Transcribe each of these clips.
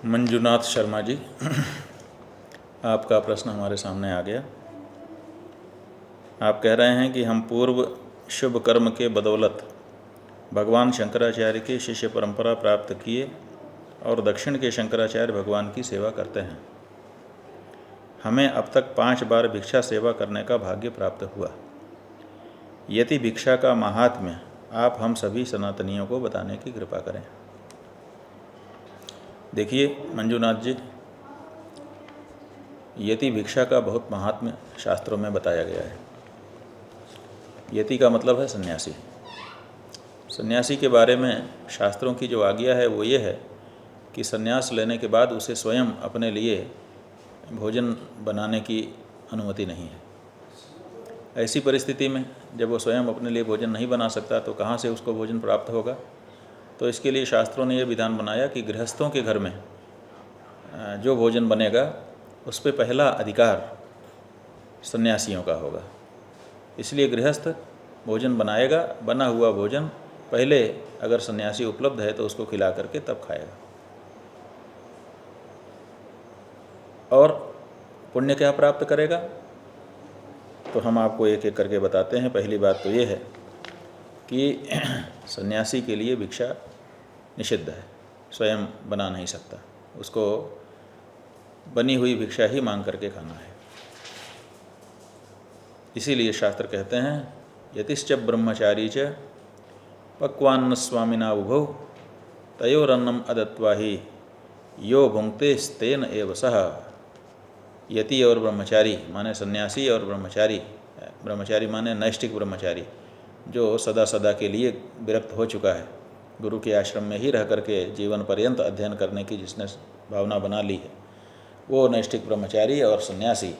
मंजुनाथ शर्मा जी, आपका प्रश्न हमारे सामने आ गया। आप कह रहे हैं कि हम पूर्व शुभ कर्म के बदौलत भगवान शंकराचार्य की शिष्य परंपरा प्राप्त किए और दक्षिण के शंकराचार्य भगवान की सेवा करते हैं। हमें अब तक 5 बार भिक्षा सेवा करने का भाग्य प्राप्त हुआ। यति भिक्षा का महात्म्य आप हम सभी सनातनियों को बताने की कृपा करें। देखिए मंजुनाथ जी, यति भिक्षा का बहुत महात्म्य शास्त्रों में बताया गया है। यति का मतलब है सन्यासी। सन्यासी के बारे में शास्त्रों की जो आज्ञा है वो ये है कि सन्यास लेने के बाद उसे स्वयं अपने लिए भोजन बनाने की अनुमति नहीं है। ऐसी परिस्थिति में जब वो स्वयं अपने लिए भोजन नहीं बना सकता तो कहाँ से उसको भोजन प्राप्त होगा। तो इसके लिए शास्त्रों ने ये विधान बनाया कि गृहस्थों के घर में जो भोजन बनेगा उस पर पहला अधिकार सन्यासियों का होगा। इसलिए गृहस्थ भोजन बनाएगा, बना हुआ भोजन पहले अगर सन्यासी उपलब्ध है तो उसको खिला करके तब खाएगा। और पुण्य क्या प्राप्त करेगा तो हम आपको एक एक करके बताते हैं। पहली बात तो ये है कि सन्यासी के लिए भिक्षा निषिद्ध है, स्वयं बना नहीं सकता, उसको बनी हुई भिक्षा ही मांग करके खाना है। इसीलिए शास्त्र कहते हैं यतिश्च ब्रह्मचारी च पक्वान्न स्वामिना उभौ तयोरन्नम अदत्वा ही यो भुंक्ते स्तेन एव सह। यति और ब्रह्मचारी माने सन्यासी और ब्रह्मचारी, ब्रह्मचारी माने नैष्ठिक ब्रह्मचारी जो सदा सदा के लिए विरक्त हो चुका है, गुरु के आश्रम में ही रह करके जीवन पर्यंत अध्ययन करने की जिसने भावना बना ली है, वो नैष्ठिक ब्रह्मचारी और सन्यासी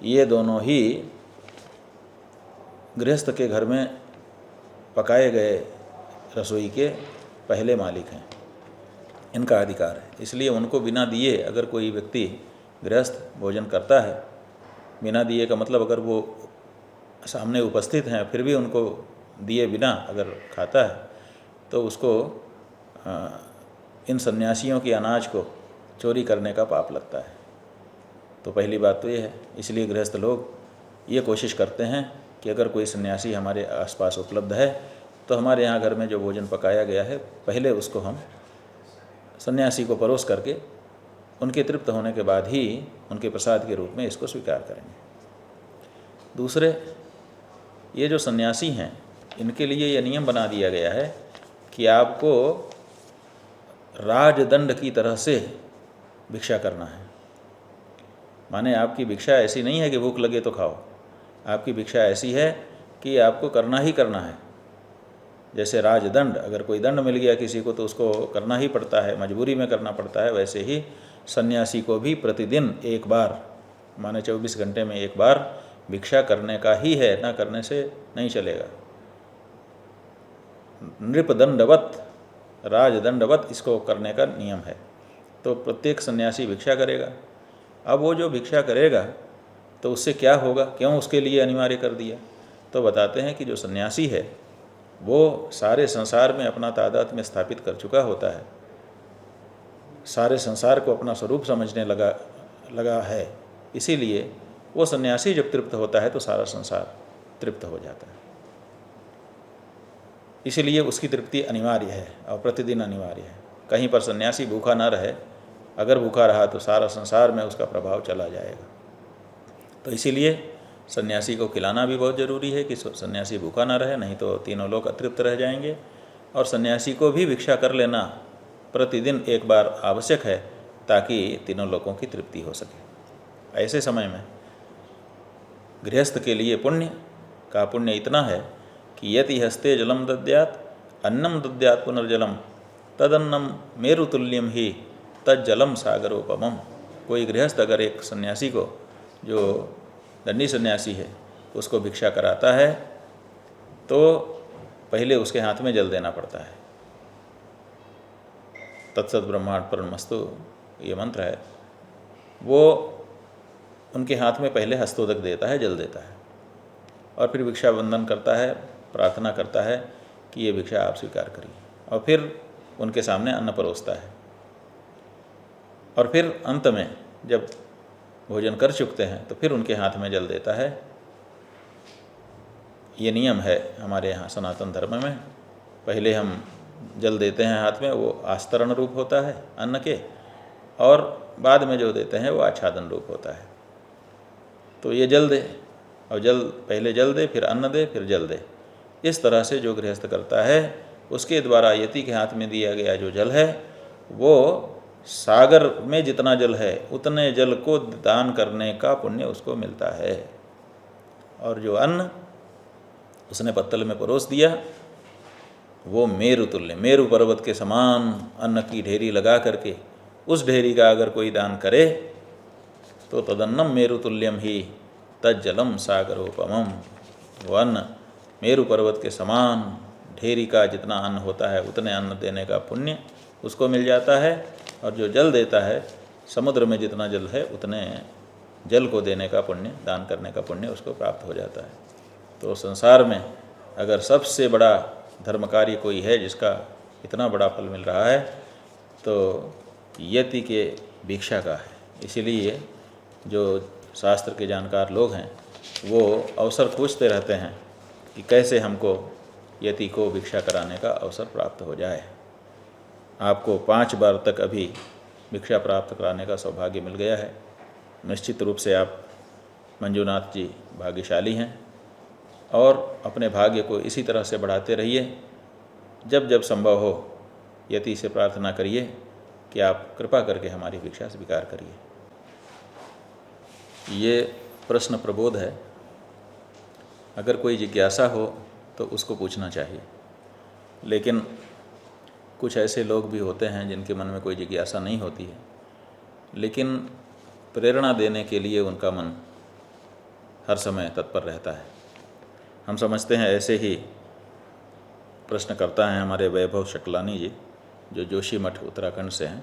ये दोनों ही गृहस्थ के घर में पकाए गए रसोई के पहले मालिक हैं, इनका अधिकार है। इसलिए उनको बिना दिए अगर कोई व्यक्ति गृहस्थ भोजन करता है, बिना दिए का मतलब अगर वो सामने उपस्थित हैं फिर भी उनको दिए बिना अगर खाता है तो उसको इन सन्यासियों के अनाज को चोरी करने का पाप लगता है। तो पहली बात तो ये है। इसलिए गृहस्थ लोग ये कोशिश करते हैं कि अगर कोई सन्यासी हमारे आसपास उपलब्ध है तो हमारे यहाँ घर में जो भोजन पकाया गया है पहले उसको हम सन्यासी को परोस करके उनके तृप्त होने के बाद ही उनके प्रसाद के रूप में इसको स्वीकार करेंगे। दूसरे, ये जो सन्यासी हैं इनके लिए ये नियम बना दिया गया है कि आपको राजदंड की तरह से भिक्षा करना है। माने आपकी भिक्षा ऐसी नहीं है कि भूख लगे तो खाओ, आपकी भिक्षा ऐसी है कि आपको करना ही करना है। जैसे राजदंड, अगर कोई दंड मिल गया किसी को तो उसको करना ही पड़ता है, मजबूरी में करना पड़ता है, वैसे ही सन्यासी को भी प्रतिदिन एक बार, माने 24 घंटे में एक बार भिक्षा करने का ही है, ना करने से नहीं चलेगा। नृपदंडवत, राजदंडवत इसको करने का नियम है। तो प्रत्येक सन्यासी भिक्षा करेगा। अब वो जो भिक्षा करेगा तो उससे क्या होगा, क्यों उसके लिए अनिवार्य कर दिया, तो बताते हैं कि जो सन्यासी है वो सारे संसार में अपना तादात्म्य स्थापित कर चुका होता है, सारे संसार को अपना स्वरूप समझने लगा है। इसीलिए वो सन्यासी जब तृप्त होता है तो सारा संसार तृप्त हो जाता है। इसीलिए उसकी तृप्ति अनिवार्य है और प्रतिदिन अनिवार्य है। कहीं पर सन्यासी भूखा ना रहे, अगर भूखा रहा तो सारा संसार में उसका प्रभाव चला जाएगा। तो इसीलिए सन्यासी को खिलाना भी बहुत ज़रूरी है कि सन्यासी भूखा ना रहे, नहीं तो तीनों लोग अतृप्त रह जाएंगे। और सन्यासी को भी भिक्षा कर लेना प्रतिदिन एक बार आवश्यक है ताकि तीनों लोगों की तृप्ति हो सके। ऐसे समय में गृहस्थ के लिए पुण्य इतना है कि यति हस्ते जलम दद्यात् अन्नम दद्यात् पुनर्जलम तदन्नम मेरुतुल्यम ही तज्जलम सागरोपमम। कोई गृहस्थ अगर एक सन्यासी को, जो दंडी सन्यासी है, उसको भिक्षा कराता है तो पहले उसके हाथ में जल देना पड़ता है। तत्सत ब्रह्मांड पूर्णमस्तु ये मंत्र है, वो उनके हाथ में पहले हस्तोदक देता है, जल देता है, और फिर भिक्षा वंदन करता है, प्रार्थना करता है कि ये भिक्षा आप स्वीकार करिए, और फिर उनके सामने अन्न परोसता है। और फिर अंत में जब भोजन कर चुकते हैं तो फिर उनके हाथ में जल देता है। ये नियम है हमारे यहाँ सनातन धर्म में। पहले हम जल देते हैं हाथ में, वो आस्तरण रूप होता है अन्न के, और बाद में जो देते हैं वो आच्छादन रूप होता है। तो ये जल दे, और जल पहले जल दे, फिर अन्न दे, फिर जल दे। इस तरह से जो गृहस्थ करता है उसके द्वारा यति के हाथ में दिया गया जो जल है वो सागर में जितना जल है उतने जल को दान करने का पुण्य उसको मिलता है। और जो अन्न उसने पत्तल में परोस दिया वो मेरु तुल्य, मेरु पर्वत के समान अन्न की ढेरी लगा करके उस ढेरी का अगर कोई दान करे तो तदन्नम मेरु तुल्यम ही तज्जलम सागरोपमम। वो अन्न मेरु पर्वत के समान ढेरी का जितना अन्न होता है उतने अन्न देने का पुण्य उसको मिल जाता है। और जो जल देता है समुद्र में जितना जल है उतने जल को देने का पुण्य, दान करने का पुण्य उसको प्राप्त हो जाता है। तो संसार में अगर सबसे बड़ा धर्म कार्य कोई है जिसका इतना बड़ा फल मिल रहा है तो यति के भिक्षा का है। इसीलिए जो शास्त्र के जानकार लोग हैं वो अवसर खोजते रहते हैं कि कैसे हमको यति को भिक्षा कराने का अवसर प्राप्त हो जाए। आपको 5 बार तक अभी भिक्षा प्राप्त कराने का सौभाग्य मिल गया है। निश्चित रूप से आप मंजूनाथ जी भाग्यशाली हैं और अपने भाग्य को इसी तरह से बढ़ाते रहिए। जब जब संभव हो यति से प्रार्थना करिए कि आप कृपा करके हमारी भिक्षा स्वीकार करिए। ये प्रश्न प्रबोध है। अगर कोई जिज्ञासा हो तो उसको पूछना चाहिए, लेकिन कुछ ऐसे लोग भी होते हैं जिनके मन में कोई जिज्ञासा नहीं होती है, लेकिन प्रेरणा देने के लिए उनका मन हर समय तत्पर रहता है। हम समझते हैं ऐसे ही प्रश्न करता है हमारे वैभव शकलानी जी, जो जोशी मठ उत्तराखंड से हैं।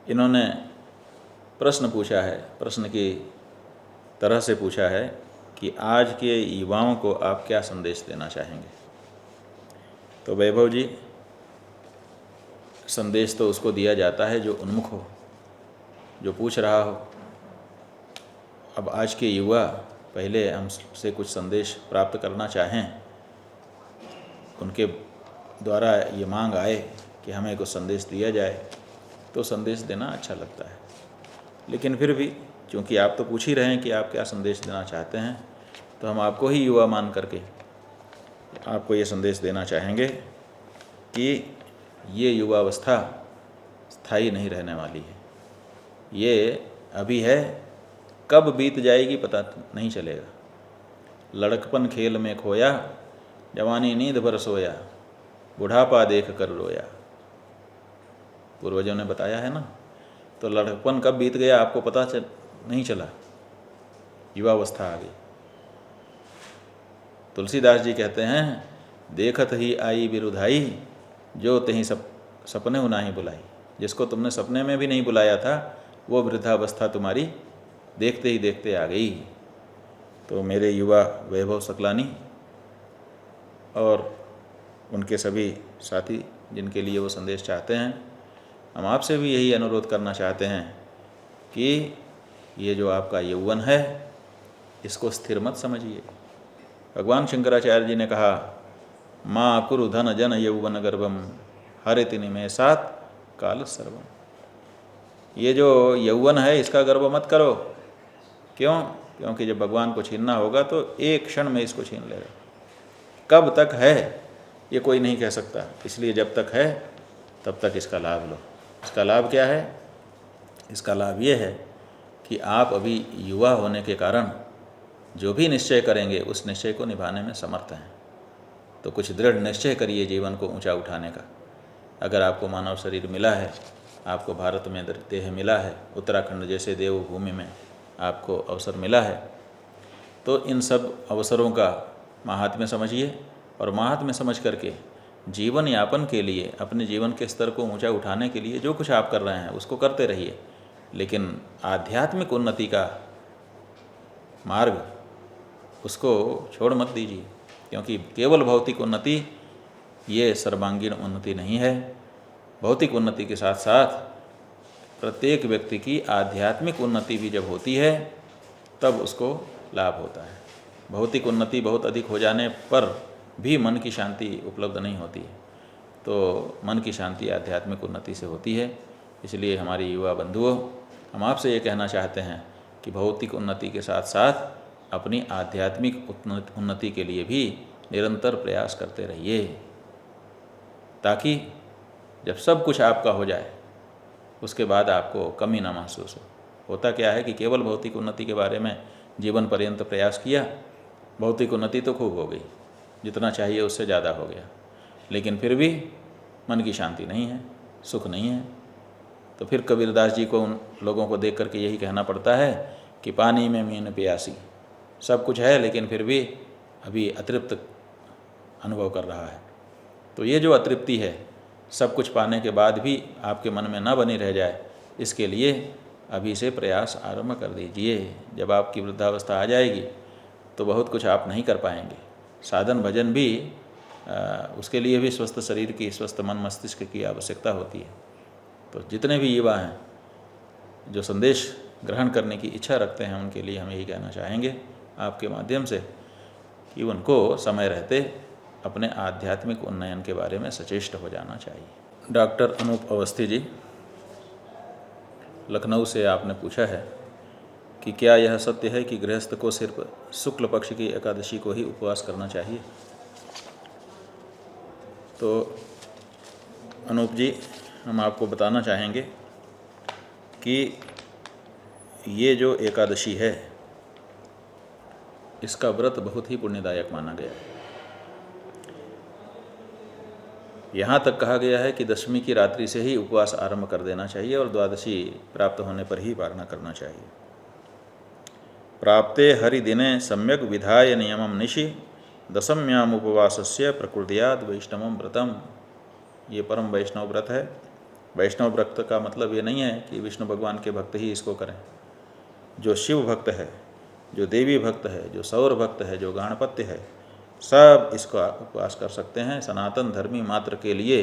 इन्होंने प्रश्न पूछा है, प्रश्न की तरह से पूछा है कि आज के युवाओं को आप क्या संदेश देना चाहेंगे। तो वैभव जी, संदेश तो उसको दिया जाता है जो उन्मुख हो, जो पूछ रहा हो। अब आज के युवा पहले हमसे कुछ संदेश प्राप्त करना चाहें, उनके द्वारा ये मांग आए कि हमें कुछ संदेश दिया जाए तो संदेश देना अच्छा लगता है। लेकिन फिर भी क्योंकि आप तो पूछ ही रहे हैं कि आप क्या संदेश देना चाहते हैं, तो हम आपको ही युवा मान करके आपको ये संदेश देना चाहेंगे कि ये युवावस्था स्थायी नहीं रहने वाली है। ये अभी है, कब बीत जाएगी पता नहीं चलेगा। लड़कपन खेल में खोया, जवानी नींद भर सोया, बुढ़ापा देख कर रोया। पूर्वजों ने बताया है ना। तो लड़कपन कब बीत गया आपको पता नहीं चला, युवावस्था आ गई। तुलसीदास जी कहते हैं, देखत ही आई बिरुधाई, जो तहीं सपने हो नाही बुलाई। जिसको तुमने सपने में भी नहीं बुलाया था वो वृद्धावस्था तुम्हारी देखते ही देखते आ गई। तो मेरे युवा वैभव सकलानी और उनके सभी साथी जिनके लिए वो संदेश चाहते हैं, हम आपसे भी यही अनुरोध करना चाहते हैं कि ये जो आपका यौवन है इसको स्थिर मत समझिए। भगवान शंकराचार्य जी ने कहा, माँ कुरु धन जन यौवन गर्भम हरिति निमेषात् काल सर्वम। ये जो यौवन है इसका गर्व मत करो। क्यों? क्योंकि जब भगवान को छीनना होगा तो एक क्षण में इसको छीन लेगा। कब तक है ये कोई नहीं कह सकता। इसलिए जब तक है तब तक इसका लाभ लो। इसका लाभ क्या है? इसका लाभ ये है कि आप अभी युवा होने के कारण जो भी निश्चय करेंगे उस निश्चय को निभाने में समर्थ हैं। तो कुछ दृढ़ निश्चय करिए जीवन को ऊंचा उठाने का। अगर आपको मानव शरीर मिला है, आपको भारत में देह मिला है, उत्तराखंड जैसे देवभूमि में आपको अवसर मिला है, तो इन सब अवसरों का महात्म्य समझिए और महात्म्य समझ करके जीवन यापन के लिए, अपने जीवन के स्तर को ऊंचा उठाने के लिए जो कुछ आप कर रहे हैं उसको करते रहिए। लेकिन आध्यात्मिक उन्नति का मार्ग उसको छोड़ मत दीजिए, क्योंकि केवल भौतिक उन्नति ये सर्वांगीण उन्नति नहीं है। भौतिक उन्नति के साथ साथ प्रत्येक व्यक्ति की आध्यात्मिक उन्नति भी जब होती है तब उसको लाभ होता है। भौतिक उन्नति बहुत अधिक हो जाने पर भी मन की शांति उपलब्ध नहीं होती है, तो मन की शांति आध्यात्मिक उन्नति से होती है। इसलिए हमारी युवा बंधुओं, हम आपसे ये कहना चाहते हैं कि भौतिक उन्नति के साथ साथ अपनी आध्यात्मिक उन्नति के लिए भी निरंतर प्रयास करते रहिए, ताकि जब सब कुछ आपका हो जाए उसके बाद आपको कमी ना महसूस हो। होता क्या है कि केवल भौतिक उन्नति के बारे में जीवन पर्यंत प्रयास किया, भौतिक उन्नति तो खूब हो गई, जितना चाहिए उससे ज़्यादा हो गया, लेकिन फिर भी मन की शांति नहीं है, सुख नहीं है। तो फिर कबीरदास जी को उन लोगों को देख करके यही कहना पड़ता है कि पानी में मीन प्यासी, सब कुछ है लेकिन फिर भी अभी अतृप्त अनुभव कर रहा है। तो ये जो अतृप्ति है, सब कुछ पाने के बाद भी आपके मन में न बनी रह जाए, इसके लिए अभी से प्रयास आरंभ कर दीजिए। जब आपकी वृद्धावस्था आ जाएगी तो बहुत कुछ आप नहीं कर पाएंगे। साधन भजन भी उसके लिए भी स्वस्थ शरीर की, स्वस्थ मन मस्तिष्क की आवश्यकता होती है। तो जितने भी युवा हैं जो संदेश ग्रहण करने की इच्छा रखते हैं, उनके लिए हम यही कहना चाहेंगे आपके माध्यम से कि उनको समय रहते अपने आध्यात्मिक उन्नयन के बारे में सचेष्ट हो जाना चाहिए। डॉक्टर अनूप अवस्थी जी, लखनऊ से आपने पूछा है कि क्या यह सत्य है कि गृहस्थ को सिर्फ शुक्ल पक्ष की एकादशी को ही उपवास करना चाहिए? तो अनूप जी, हम आपको बताना चाहेंगे कि ये जो एकादशी है, इसका व्रत बहुत ही पुण्यदायक माना गया है। यहाँ तक कहा गया है कि दशमी की रात्रि से ही उपवास आरंभ कर देना चाहिए और द्वादशी प्राप्त होने पर ही पारणा करना चाहिए। प्राप्ते हरिदिने सम्यक विधाय नियमम निशि दशम्याम उपवासस्य प्रकृतियाद वैष्णवम व्रतम। ये परम वैष्णव व्रत है। वैष्णव व्रत का मतलब ये नहीं है कि विष्णु भगवान के भक्त ही इसको करें। जो शिव भक्त है, जो देवी भक्त है, जो सौर भक्त है, जो गणपत्य है, सब इसका उपवास कर सकते हैं। सनातन धर्मी मात्र के लिए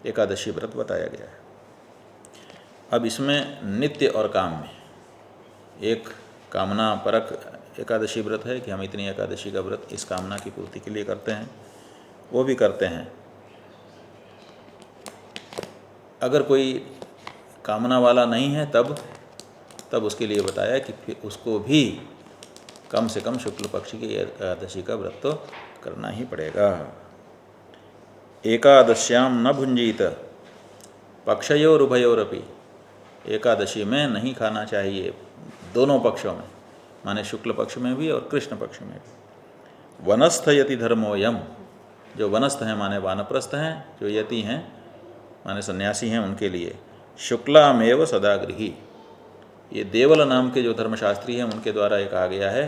एकादशी व्रत बताया गया है। अब इसमें नित्य और काम में एक कामना परक एकादशी व्रत है कि हम इतनी एकादशी का व्रत इस कामना की पूर्ति के लिए करते हैं, वो भी करते हैं। अगर कोई कामना वाला नहीं है तब उसके लिए बताया कि फिर उसको भी कम से कम शुक्ल पक्ष की एकादशी का व्रत तो करना ही पड़ेगा। एकादश्याम न भुंजीत पक्षयोरुभयोरपि। एकादशी में नहीं खाना चाहिए, दोनों पक्षों में, माने शुक्ल पक्ष में भी और कृष्ण पक्ष में भी। वनस्थ यति धर्मोयम। जो वनस्थ हैं माने वानप्रस्थ हैं, जो यति हैं माने सन्यासी हैं, उनके लिए शुक्लामेव सदागृही। ये देवल नाम के जो धर्मशास्त्री हैं उनके द्वारा ये कहा गया है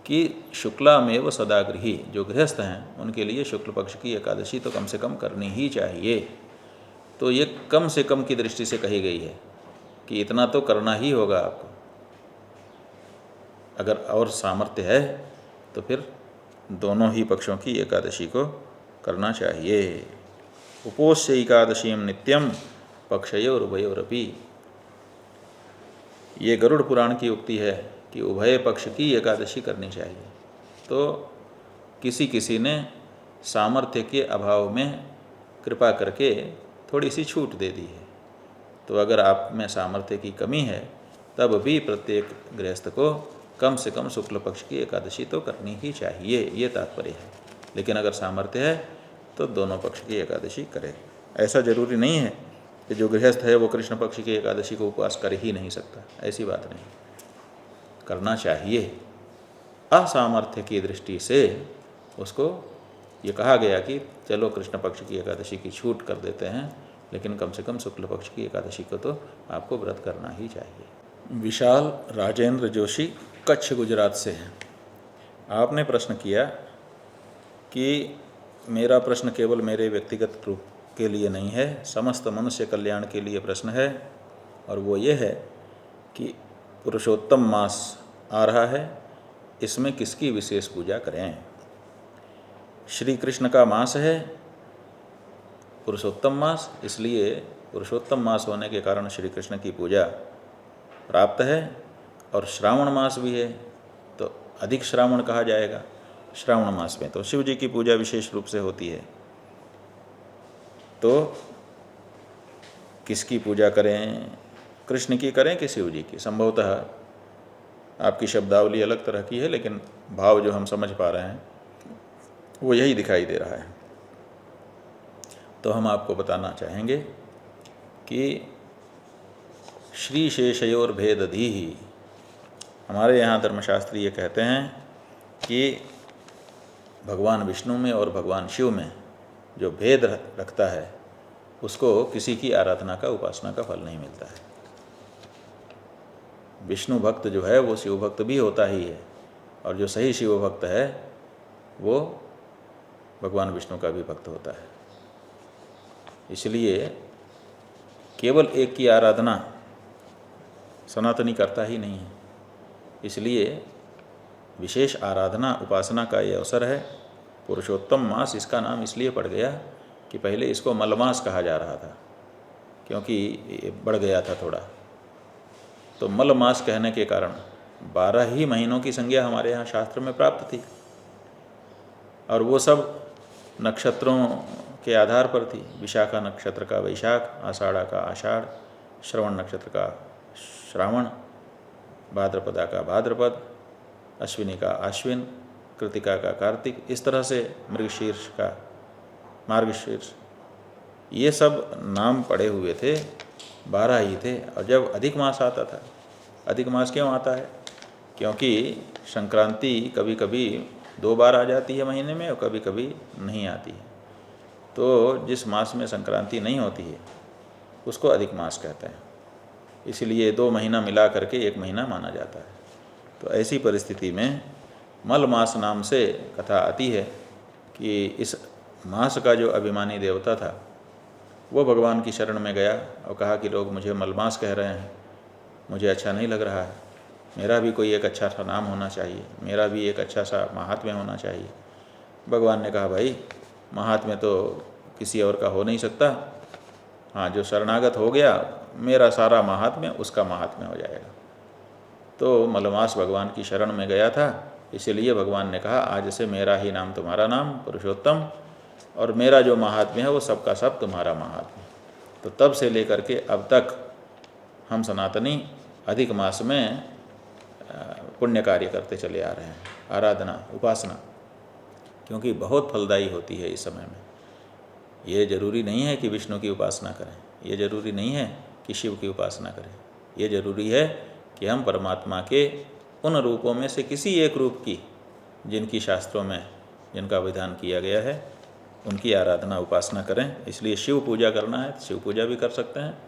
कि शुक्लामेव सदागृही। जो गृहस्थ हैं उनके लिए शुक्ल पक्ष की एकादशी तो कम से कम करनी ही चाहिए। तो ये कम से कम की दृष्टि से कही गई है कि इतना तो करना ही होगा आपको। अगर और सामर्थ्य है तो फिर दोनों ही पक्षों की एकादशी को करना चाहिए। उपोष्य एकादशीम नित्यम पक्षयोरुभयोरपि। ये गरुड़ पुराण की उक्ति है कि उभय पक्ष की एकादशी करनी चाहिए। तो किसी ने सामर्थ्य के अभाव में कृपा करके थोड़ी सी छूट दे दी है। तो अगर आप में सामर्थ्य की कमी है तब भी प्रत्येक गृहस्थ को कम से कम शुक्ल पक्ष की एकादशी तो करनी ही चाहिए, ये तात्पर्य है। लेकिन अगर सामर्थ्य है तो दोनों पक्ष की एकादशी करें। ऐसा जरूरी नहीं है कि जो गृहस्थ है वो कृष्ण पक्ष की एकादशी को उपवास कर ही नहीं सकता, ऐसी बात नहीं, करना चाहिए। असामर्थ्य की दृष्टि से उसको ये कहा गया कि चलो कृष्ण पक्ष की एकादशी की छूट कर देते हैं, लेकिन कम से कम शुक्ल पक्ष की एकादशी को तो आपको व्रत करना ही चाहिए। विशाल राजेंद्र जोशी कच्छ गुजरात से हैं। आपने प्रश्न किया कि मेरा प्रश्न केवल मेरे व्यक्तिगत रूप के लिए नहीं है, समस्त मनुष्य कल्याण के लिए प्रश्न है। और वो ये है कि पुरुषोत्तम मास आ रहा है, इसमें किसकी विशेष पूजा करें? श्री कृष्ण का मास है पुरुषोत्तम मास, इसलिए पुरुषोत्तम मास होने के कारण श्री कृष्ण की पूजा प्राप्त है, और श्रावण मास भी है तो अधिक श्रावण कहा जाएगा। श्रावण मास में तो शिव जी की पूजा विशेष रूप से होती है। तो किसकी पूजा करें, कृष्ण की करें कि शिव जी की? संभवतः आपकी शब्दावली अलग तरह की है, लेकिन भाव जो हम समझ पा रहे हैं वो यही दिखाई दे रहा है। तो हम आपको बताना चाहेंगे कि श्री शेषयोर भेदधी ही, हमारे यहाँ धर्मशास्त्री ये कहते हैं कि भगवान विष्णु में और भगवान शिव में जो भेद रखता है उसको किसी की आराधना का, उपासना का फल नहीं मिलता है। विष्णु भक्त जो है वो शिव भक्त भी होता ही है, और जो सही शिव भक्त है वो भगवान विष्णु का भी भक्त होता है। इसलिए केवल एक की आराधना सनातनी करता ही नहीं है। इसलिए विशेष आराधना, उपासना का ये अवसर है। पुरुषोत्तम मास इसका नाम इसलिए पड़ गया कि पहले इसको मलमास कहा जा रहा था, क्योंकि ये बढ़ गया था थोड़ा। तो मलमास कहने के कारण 12 ही महीनों की संज्ञा हमारे यहाँ शास्त्र में प्राप्त थी, और वो सब नक्षत्रों के आधार पर थी। विशाखा नक्षत्र का वैशाख, आषाढ़ा का आषाढ़, श्रवण नक्षत्र का श्रावण, भाद्रपदा का भाद्रपद, अश्विनी का आश्विन, कृतिका का कार्तिक, इस तरह से मृगशीर्ष का मार्गशीर्ष, ये सब नाम पड़े हुए थे। 12 ही थे। और जब अधिक मास आता था, अधिक मास क्यों आता है? क्योंकि संक्रांति कभी कभी 2 बार आ जाती है महीने में, और कभी कभी नहीं आती है। तो जिस मास में संक्रांति नहीं होती है उसको अधिक मास कहते हैं। इसलिए 2 महीना मिला करके 1 महीना माना जाता है। तो ऐसी परिस्थिति में मल मास नाम से कथा आती है कि इस मास का जो अभिमानी देवता था वो भगवान की शरण में गया और कहा कि लोग मुझे मलमास कह रहे हैं, मुझे अच्छा नहीं लग रहा है, मेरा भी कोई एक अच्छा सा नाम होना चाहिए, मेरा भी एक अच्छा सा महात्म्य होना चाहिए। भगवान ने कहा, भाई महात्म्य तो किसी और का हो नहीं सकता, हाँ जो शरणागत हो गया मेरा सारा महात्म्य उसका महात्म्य हो जाएगा। तो मलमास भगवान की शरण में गया था, इसलिए भगवान ने कहा आज से मेरा ही नाम तुम्हारा नाम पुरुषोत्तम, और मेरा जो महात्म्य है वो सबका सब तुम्हारा महात्म्य। तो तब से लेकर के अब तक हम सनातनी अधिक मास में पुण्य कार्य करते चले आ रहे हैं, आराधना उपासना, क्योंकि बहुत फलदायी होती है इस समय में। ये जरूरी नहीं है कि विष्णु की उपासना करें, ये जरूरी नहीं है कि शिव की उपासना करें, ये जरूरी है कि हम परमात्मा के उन रूपों में से किसी एक रूप की, जिनकी शास्त्रों में जिनका विधान किया गया है, उनकी आराधना उपासना करें। इसलिए शिव पूजा करना है तो शिव पूजा भी कर सकते हैं,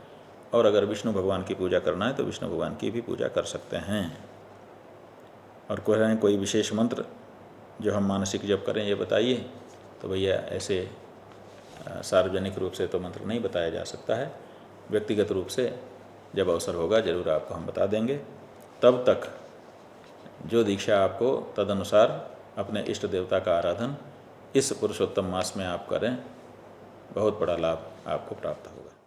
और अगर विष्णु भगवान की पूजा करना है तो विष्णु भगवान की भी पूजा कर सकते हैं। और कोई विशेष मंत्र जो हम मानसिक जप करें ये बताइए, तो भैया ऐसे सार्वजनिक रूप से तो मंत्र नहीं बताया जा सकता है, व्यक्तिगत रूप से जब अवसर होगा ज़रूर आपको हम बता देंगे। तब तक जो दीक्षा आपको तदनुसार अपने इष्ट देवता का आराधन इस पुरुषोत्तम मास में आप करें, बहुत बड़ा लाभ आपको प्राप्त होगा।